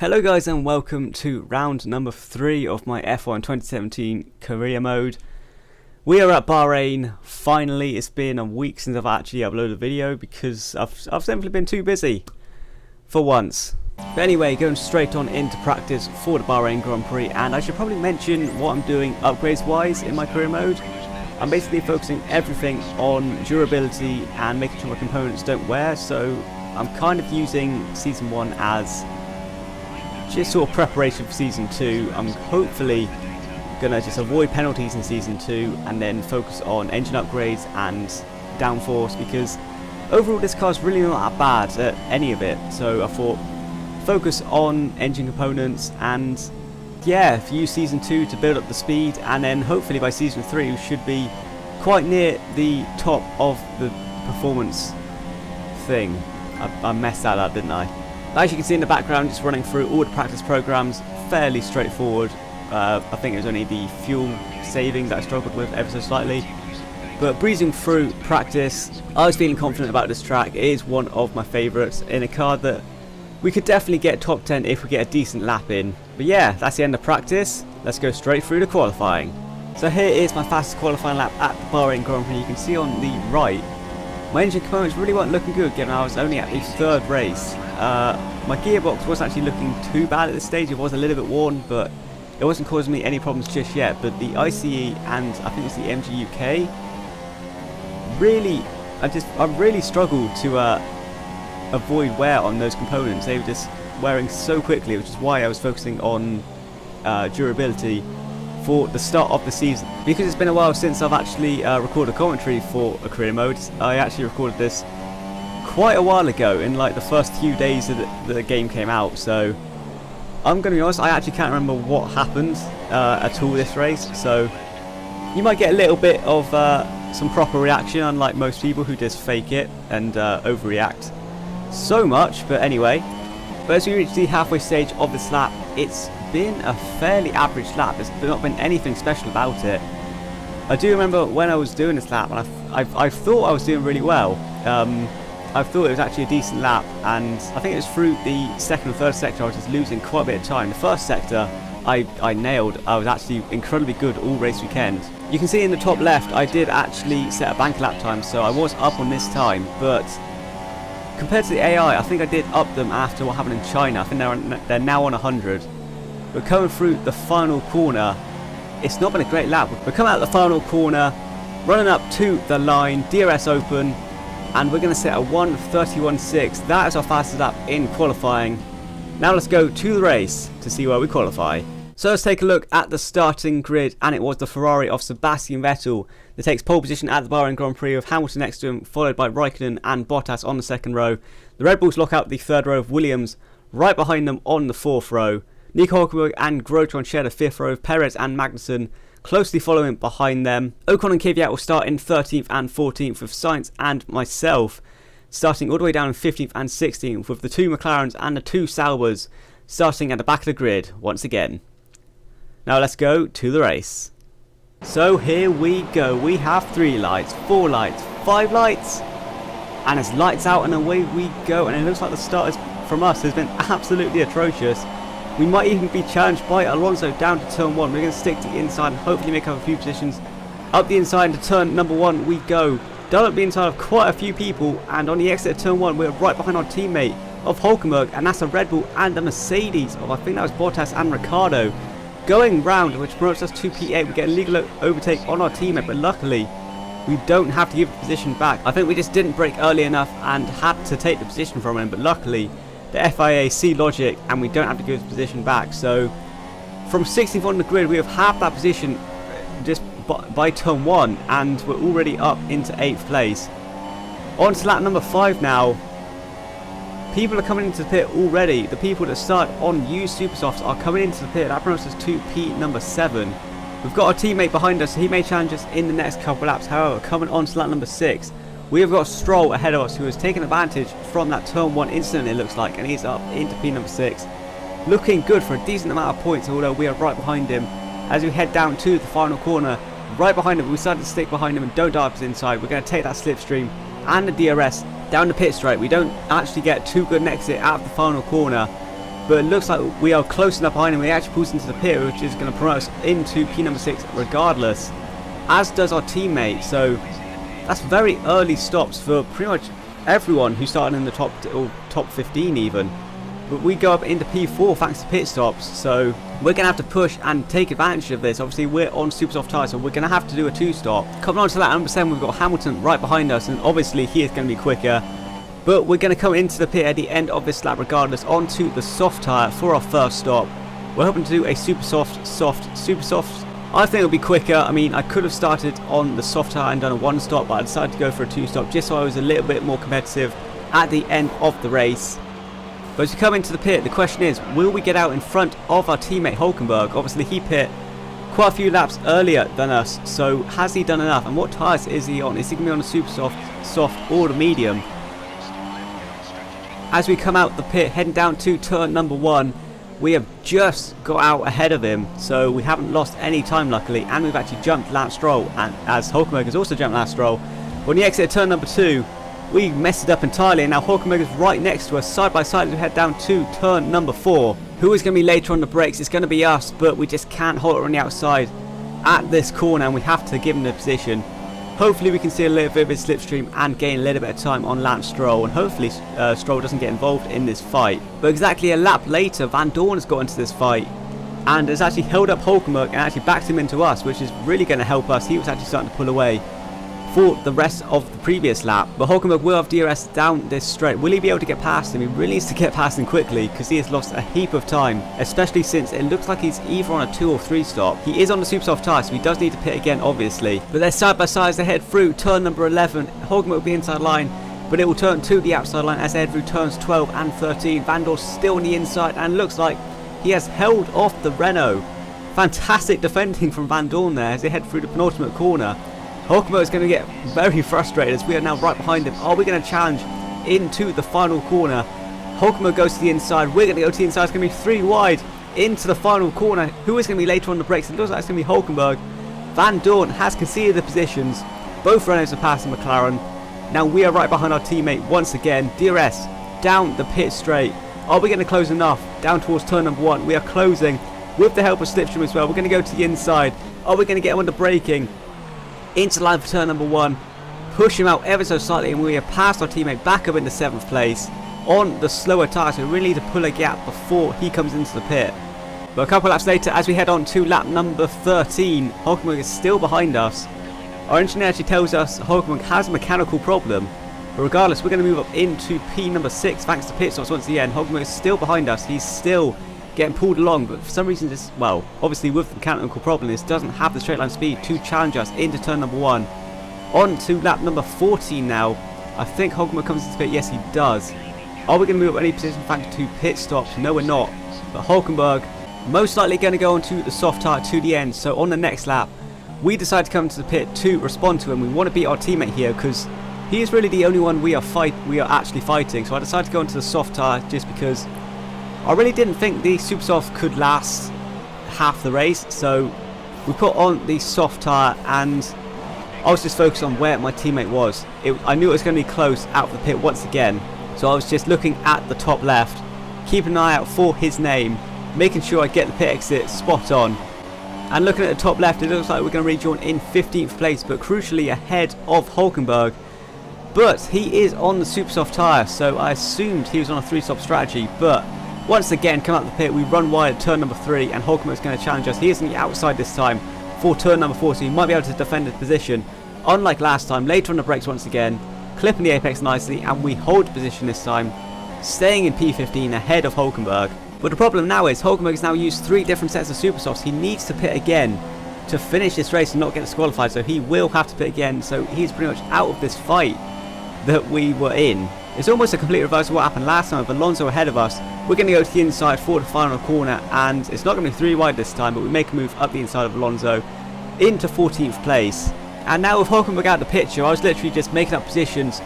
Hello guys and welcome to round number 3 of my F1 2017 career mode. We are at Bahrain, finally. It's been a week since I've actually uploaded a video because I've simply been too busy for once. But anyway, going straight on into practice for the Bahrain Grand Prix, and I should probably mention what I'm doing upgrades wise in my career mode. I'm basically focusing everything on durability and making sure my components don't wear, so I'm kind of using Season 1 as just sort of preparation for Season 2. I'm hopefully gonna just avoid penalties in Season 2 and then focus on engine upgrades and downforce, because overall this car's really not that bad at any of it. So I thought focus on engine components and yeah, use Season 2 to build up the speed, and then hopefully by Season 3 we should be quite near the top of the performance thing. I messed that up, didn't I? As you can see in the background, just running through all the practice programs, fairly straightforward. I think it was only the fuel saving that I struggled with ever so slightly. But breezing through practice, I was feeling confident about this track. It is one of my favourites in a car that we could definitely get top 10 if we get a decent lap in. But yeah, that's the end of practice. Let's go straight through to qualifying. So here is my fastest qualifying lap at the Bahrain Grand Prix. You can see on the right, my engine components really weren't looking good given I was only at the third race. My gearbox wasn't actually looking too bad at this stage. It was a little bit worn, but it wasn't causing me any problems just yet. But the ICE and I think it's the MG UK, really, I really struggled to avoid wear on those components. They were just wearing so quickly, which is why I was focusing on durability for the start of the season. Because it's been a while since I've actually recorded commentary for a career mode. I actually recorded this quite a while ago, in like the first few days that the game came out, so I'm going to be honest, I actually can't remember what happened at all this race, so you might get a little bit of some proper reaction, unlike most people who just fake it and overreact so much. But anyway, but as we reach the halfway stage of this lap, it's been a fairly average lap. There's not been anything special about it. I do remember when I was doing this lap, and I thought I was doing really well. I thought it was actually a decent lap, and I think it was through the second and third sector I was just losing quite a bit of time. The first sector I nailed. I was actually incredibly good all race weekend. You can see in the top left I did actually set a bank lap time, so I was up on this time, but compared to the AI, I think I did up them after what happened in China. I think they're now on 100. But coming through the final corner, it's not been a great lap. We're coming out the final corner, running up to the line, DRS open, and we're going to set a 1:31.6. That is our fastest lap in qualifying. Now let's go to the race to see where we qualify. So let's take a look at the starting grid, and it was the Ferrari of Sebastian Vettel that takes pole position at the Bahrain Grand Prix, with Hamilton next to him, followed by Raikkonen and Bottas on the second row. The Red Bulls lock out the third row of Williams, right behind them on the fourth row. Nico Hulkenberg and Grosjean share the fifth row, Perez and Magnussen closely following behind them. Ocon and Kvyat will start in 13th and 14th, with Sainz and myself starting all the way down in 15th and 16th, with the two McLarens and the two Saubers starting at the back of the grid once again. Now let's go to the race. So here we go. We have 3 lights, 4 lights, 5 lights, and it's lights out and away we go. And it looks like the start from us has been absolutely atrocious. We might even be challenged by Alonso down to turn 1. We're going to stick to the inside and hopefully make up a few positions. Up the inside into turn number 1 we go. Done up the inside of quite a few people, and on the exit of turn 1 we're right behind our teammate of Hulkenberg, and that's a Red Bull and a Mercedes of, I think that was Bottas and Ricciardo. Going round, which promotes us to P8, we get a legal overtake on our teammate, but luckily we don't have to give the position back. I think we just didn't brake early enough and had to take the position from him, but luckily the FIA see logic and we don't have to give the position back. So from 16th on the grid, we have half that position just by turn 1, and we're already up into 8th place. On to lap number 5 now. People are coming into the pit already. The people that start on used Supersofts are coming into the pit. That brings us to P number 7. We've got our teammate behind us, so he may challenge us in the next couple laps. However, coming on to lap number 6, we have got Stroll ahead of us, who has taken advantage from that turn 1 incident, it looks like, and he's up into P number 6. Looking good for a decent amount of points, although we are right behind him. As we head down to the final corner, right behind him, we started to stick behind him and don't dive us inside. We're going to take that slipstream and the DRS down the pit straight. We don't actually get too good an exit out of the final corner, but it looks like we are close enough behind him. We actually pulls into the pit, which is going to promote us into P number 6 regardless, as does our teammate. So that's very early stops for pretty much everyone who started in the top 15 even. But we go up into P4 thanks to pit stops, so we're going to have to push and take advantage of this. Obviously we're on super soft tyres, so we're going to have to do a 2-stop. Coming on to that number 7, we've got Hamilton right behind us, and obviously he is going to be quicker. But we're going to come into the pit at the end of this lap regardless, onto the soft tyre for our first stop. We're hoping to do a super soft, super soft. I think it'll be quicker. I mean, I could have started on the soft tyre and done a 1-stop, but I decided to go for a 2-stop just so I was a little bit more competitive at the end of the race. But as we come into the pit, the question is, will we get out in front of our teammate Hulkenberg? Obviously he pit quite a few laps earlier than us, so has he done enough? And what tyres is he on? Is he going to be on a super soft or the medium? As we come out the pit, heading down to turn number 1, we have just got out ahead of him, so we haven't lost any time luckily, and we've actually jumped Lance Stroll, and as Hulkenberg has also jumped Lance Stroll. When he exited turn number 2, we messed it up entirely, and now Hulkenberg is right next to us, side by side, as we head down to turn number 4. Who is going to be later on the brakes? It's going to be us, but we just can't hold it on the outside at this corner, and we have to give him the position. Hopefully we can see a little bit of his slipstream and gain a little bit of time on Lance Stroll, and hopefully Stroll doesn't get involved in this fight. But exactly a lap later, Van Dorn has got into this fight and has actually held up Hulkenberg and actually backed him into us, which is really going to help us. He was actually starting to pull away for the rest of the previous lap, but Hulkenberg will have DRS down this straight. Will he be able to get past him? He really needs to get past him quickly because he has lost a heap of time, especially since it looks like he's either on a 2 or 3 stop. He is on the super soft tyre, so he does need to pit again obviously, but they're side by side as they head through turn number 11. Hulkenberg will be inside line, but it will turn to the outside line as they head through turns 12 and 13. Van Dorn still on the inside, and looks like he has held off the Renault. Fantastic defending from Van Dorn there as they head through the penultimate corner. Hulkenberg is going to get very frustrated as we are now right behind him. Are we going to challenge into the final corner? Hulkenberg goes to the inside. We're going to go to the inside. It's going to be 3 wide into the final corner. Who is going to be later on the brakes? It looks like it's going to be Hulkenberg. Van Dorn has conceded the positions. Both Renaults are passing McLaren. Now we are right behind our teammate once again. DRS down the pit straight. Are we going to close enough down towards turn number 1? We are closing with the help of slipstream as well. We're going to go to the inside. Are we going to get him under braking? Into line for turn number 1, push him out ever so slightly, and we have passed our teammate back up into 7th place on the slower tyre, so we really need to pull a gap before he comes into the pit. But a couple of laps later, as we head on to lap number 13, Hulkenberg is still behind us. Our engineer actually tells us Hulkenberg has a mechanical problem, but regardless, we're going to move up into P number 6 thanks to pit stops once again. Hulkenberg is still behind us. He's still getting pulled along, but for some reason this, well, obviously with the mechanical problem, this doesn't have the straight line speed to challenge us into turn number 1. On to lap number 14 now. I think Hulkenberg comes into pit. Yes, he does. Are we going to move up any position thanks to pit stops? No, we're not. But Hulkenberg most likely going to go onto the soft tyre to the end. So on the next lap, we decide to come to the pit to respond to him. We want to beat our teammate here because he is really the only one we are actually fighting. So I decided to go into the soft tyre just because I really didn't think the super soft could last half the race, so we put on the soft tyre, and I was just focused on where my teammate was. I knew it was going to be close out of the pit once again, so I was just looking at the top left, keeping an eye out for his name, making sure I get the pit exit spot on. And looking at the top left, it looks like we're going to rejoin in 15th place, but crucially ahead of Hulkenberg. But he is on the super soft tyre, so I assumed he was on a 3-stop strategy, but once again, come out the pit, we run wide at turn number 3, and Hulkenberg is going to challenge us. He is on the outside this time for turn number 4, so he might be able to defend his position. Unlike last time, later on the brakes once again, clipping the apex nicely, and we hold position this time, staying in P15 ahead of Hulkenberg. But the problem now is Hulkenberg has now used 3 different sets of super softs. He needs to pit again to finish this race and not get disqualified, so he will have to pit again, so he's pretty much out of this fight that we were in. It's almost a complete reverse of what happened last time with Alonso ahead of us. We're going to go to the inside for the final corner, and it's not going to be 3 wide this time, but we make a move up the inside of Alonso into 14th place. And now with Hulkenberg out of the picture, I was literally just making up positions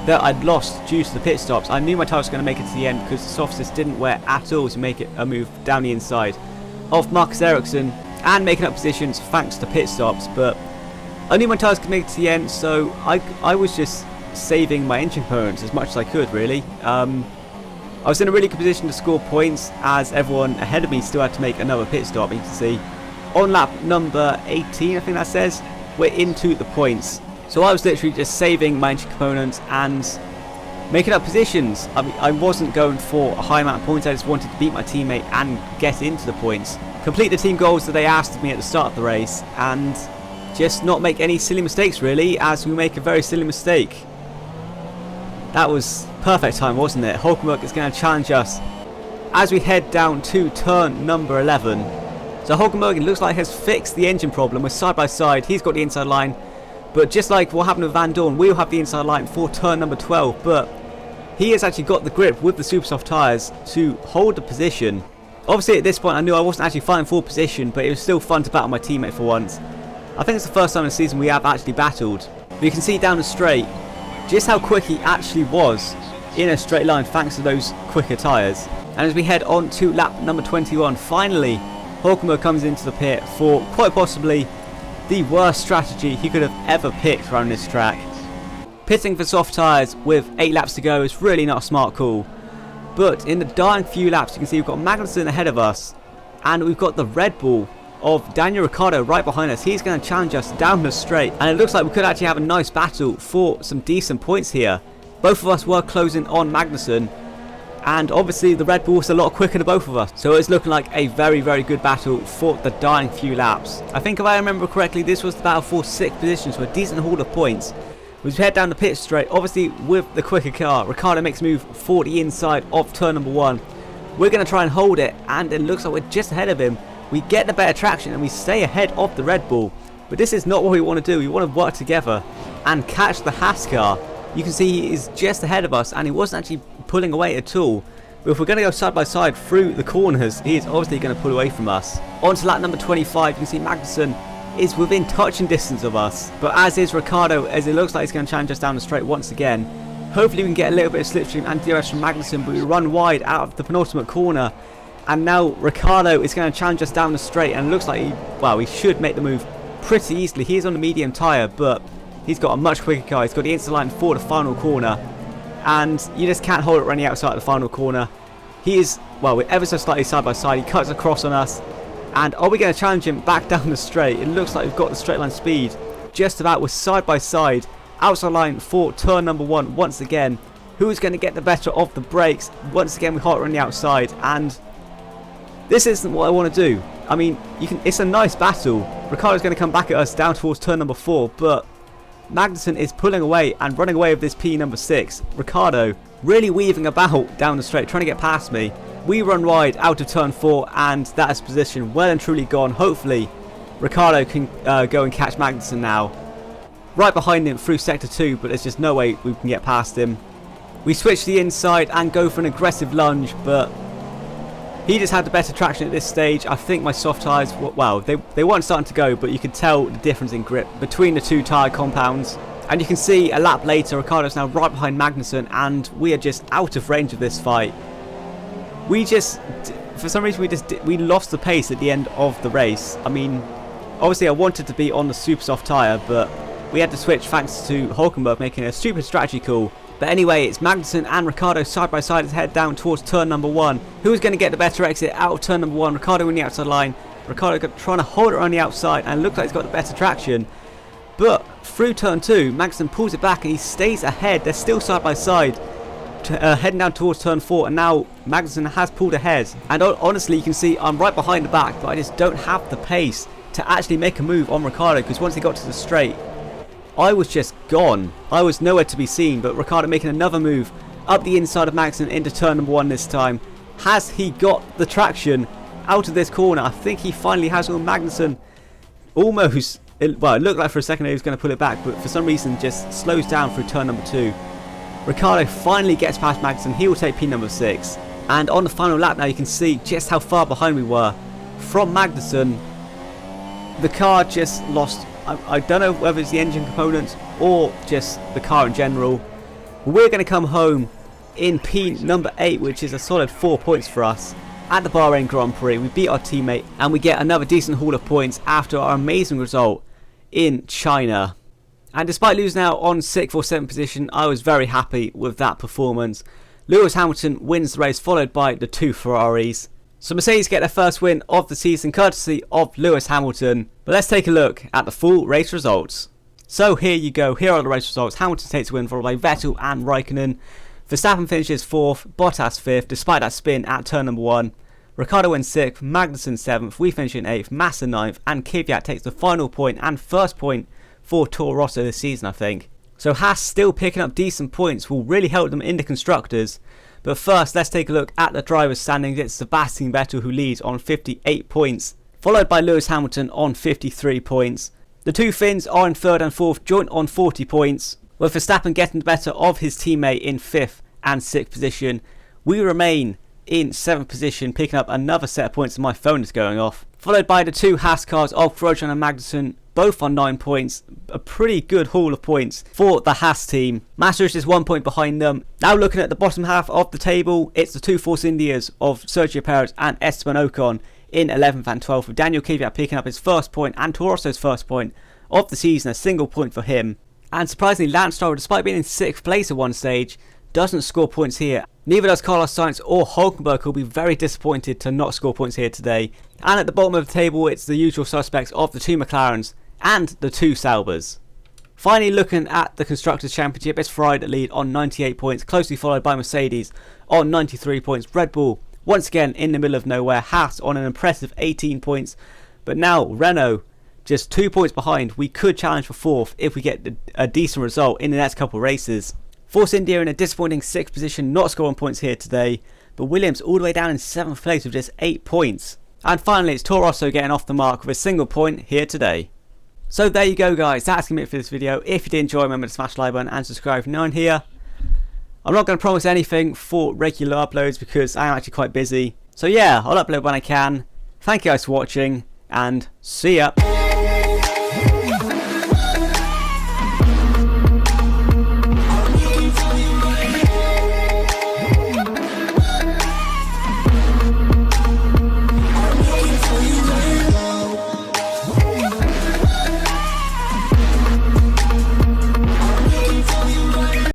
that I'd lost due to the pit stops. I knew my tyre was going to make it to the end because the softs just didn't wear at all to make it a move down the inside of Marcus Ericsson, and making up positions thanks to pit stops. But I knew my tyres could make it to the end, so I was just saving my engine components as much as I could, really. I was in a really good position to score points as everyone ahead of me still had to make another pit stop. You can see on lap number 18, I think that says, we're into the points. So I was literally just saving my engine components and making up positions. I mean, I wasn't going for a high amount of points, I just wanted to beat my teammate and get into the points. Complete the team goals that they asked of me at the start of the race and just not make any silly mistakes really, as we make a very silly mistake. That was perfect time, wasn't it? Hulkenberg is going to challenge us as we head down to turn number 11. So Hulkenberg, it looks like, has fixed the engine problem. We're side by side, he's got the inside line. But just like what happened with Van Dorn, we'll have the inside line for turn number 12. But he has actually got the grip with the super soft tyres to hold the position. Obviously at this point I knew I wasn't actually fighting for position, but it was still fun to battle my teammate for once. I think it's the first time in the season we have actually battled. But you can see down the straight just how quick he actually was in a straight line thanks to those quicker tyres. And as we head on to lap number 21, finally Hulkenberg comes into the pit for quite possibly the worst strategy he could have ever picked around this track. Pitting for soft tyres with 8 laps to go is really not a smart call. But in the dying few laps you can see we've got Magnussen ahead of us and we've got the Red Bull of Daniel Ricciardo right behind us. He's going to challenge us down the straight and it looks like we could actually have a nice battle for some decent points here. Both of us were closing on Magnussen and obviously the Red Bull was a lot quicker than both of us, so it's looking like a very good battle for the dying few laps. I think if I remember correctly this was the battle for 6th position, so a decent haul of points. As we head down the pit straight, obviously with the quicker car, Ricciardo makes a move for the inside of turn number 1. We're going to try and hold it and it looks like we're just ahead of him. We get the better traction and we stay ahead of the Red Bull. But this is not what we want to do. We want to work together and catch the Haas car. You can see he is just ahead of us and he wasn't actually pulling away at all. But if we're going to go side by side through the corners, he is obviously going to pull away from us. On to lap number 25, you can see Magnussen is within touching distance of us. But as is Ricciardo, as it looks like he's going to challenge us down the straight once again. Hopefully we can get a little bit of slipstream and DRS from Magnussen, but we run wide out of the penultimate corner. And now Ricciardo is going to challenge us down the straight and it looks like he should make the move pretty easily. He is on the medium tyre, but he's got a much quicker car. He's got the inside line for the final corner. And you just can't hold it running outside the final corner. He is, well, we're ever so slightly side by side. He cuts across on us. And are we going to challenge him back down the straight? It looks like we've got the straight line speed. Just about, we're side by side. Outside line for turn number 1 once again. Who's going to get the better of the brakes? Once again, we hold it on the outside. And this isn't what I want to do. I mean, it's a nice battle. Ricciardo's going to come back at us down towards turn number 4, but Magnussen is pulling away and running away with this P number 6. Ricciardo really weaving about down the straight, trying to get past me. We run wide out of turn 4 and that is position well and truly gone. Hopefully Ricciardo can go and catch Magnussen now. Right behind him through sector 2, but there's just no way we can get past him. We switch to the inside and go for an aggressive lunge, but he just had the better traction at this stage. I think my soft tyres, well, they weren't starting to go, but you could tell the difference in grip between the two tyre compounds. And you can see a lap later, Ricciardo's now right behind Magnussen, and we are just out of range of this fight. We just, for some reason, we lost the pace at the end of the race. I mean, obviously I wanted to be on the super soft tyre, but we had to switch thanks to Hulkenberg making a stupid strategy call. But anyway, it's Magnussen and Ricciardo side by side as head down towards turn number 1. Who's going to get the better exit out of turn number 1? Ricciardo on the outside line. Ricciardo trying to hold it on the outside and it looks like he's got the better traction. But through turn 2, Magnussen pulls it back and he stays ahead. They're still side by side, heading down towards turn 4. And now Magnussen has pulled ahead. And honestly, you can see I'm right behind the back, but I just don't have the pace to actually make a move on Ricciardo, because once he got to the straight, I was just gone. I was nowhere to be seen, but Ricciardo making another move up the inside of Magnussen into turn number 1 this time. Has he got the traction out of this corner? I think he finally has. Magnussen almost, well, it looked like for a second he was going to pull it back, but for some reason just slows down through turn number 2. Ricciardo finally gets past Magnussen. He will take P number 6. And on the final lap now, you can see just how far behind we were from Magnussen. The car just lost. I don't know whether it's the engine components or just the car in general. We're going to come home in P number 8, which is a solid 4 points for us. At the Bahrain Grand Prix, we beat our teammate and we get another decent haul of points after our amazing result in China. And despite losing out on 6th or 7th position, I was very happy with that performance. Lewis Hamilton wins the race, followed by the 2 Ferraris. So Mercedes get their first win of the season courtesy of Lewis Hamilton. But let's take a look at the full race results. So here you go, here are the race results. Hamilton takes the win, followed by Vettel and Raikkonen. Verstappen finishes 4th, Bottas 5th, despite that spin at turn number 1. Ricciardo wins 6th, Magnussen 7th, we finish in 8th, Massa 9th, and Kvyat takes the final point and first point for Toro Rosso this season, I think. So Haas still picking up decent points, will really help them in the Constructors. But first, let's take a look at the drivers' standings. It's Sebastian Vettel who leads on 58 points, followed by Lewis Hamilton on 53 points. The 2 Finns are in 3rd and 4th, joint on 40 points, with Verstappen getting the better of his teammate in 5th and 6th position. We remain in 7th position, picking up another set of points, and my phone is going off. Followed by the 2 Haas cars of Grosjean and Magnussen, both on 9 points. A pretty good haul of points for the Haas team. Massa is just 1 point behind them. Now looking at the bottom half of the table, it's the 2 Force Indias of Sergio Perez and Esteban Ocon in 11th and 12th, with Daniel Kvyat picking up his first point and Toro Rosso's first point of the season, a single point for him. And surprisingly, Lance Stroll, despite being in 6th place at one stage, doesn't score points here. Neither does Carlos Sainz or Hulkenberg, who'll be very disappointed to not score points here today. And at the bottom of the table, it's the usual suspects of the 2 McLarens and the 2 Saubers. Finally, looking at the Constructors' Championship, it's Ferrari that lead on 98 points, closely followed by Mercedes on 93 points. Red Bull, once again in the middle of nowhere. Haas on an impressive 18 points. But now, Renault, just 2 points behind. We could challenge for 4th if we get a decent result in the next couple of races. Force India in a disappointing 6th position, not scoring points here today. But Williams all the way down in 7th place with just 8 points. And finally, it's Toro Rosso getting off the mark with a single point here today. So there you go, guys, that's going to be it for this video. If you did enjoy, remember to smash the like button and subscribe if you're new here. I'm not going to promise anything for regular uploads because I am actually quite busy. So yeah, I'll upload when I can. Thank you guys for watching, and see ya.